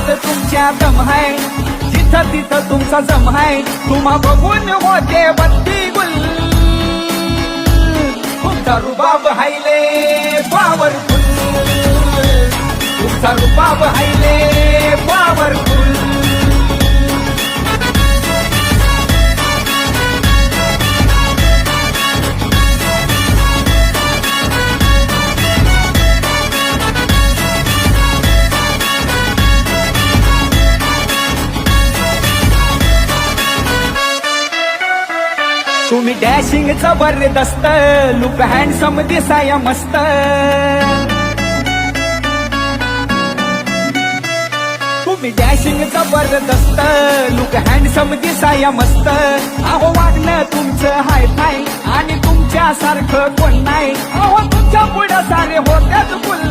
हातात तुमच्या दम हाय, जिथं तिथं तुमचा जम हाय. तुम्हा बघून होते बत्ती गुल, तुमचा रुबाब हायले पॉवरफुल, तुमचा रुबाब हायले पॉवरफुल. तुम्ही डॅशिंग जबरदस्त, लुक हँडसम दिसाया मस्त. तुम्ही डॅशिंग जबरदस्त, लुक हँडसम दिसाया मस्त. अहो वागणं तुमचं हाय फाय आणि तुमच्या सारखं कोण नाही. अहो तुमच्या पुढं सारे होत्यात फुल.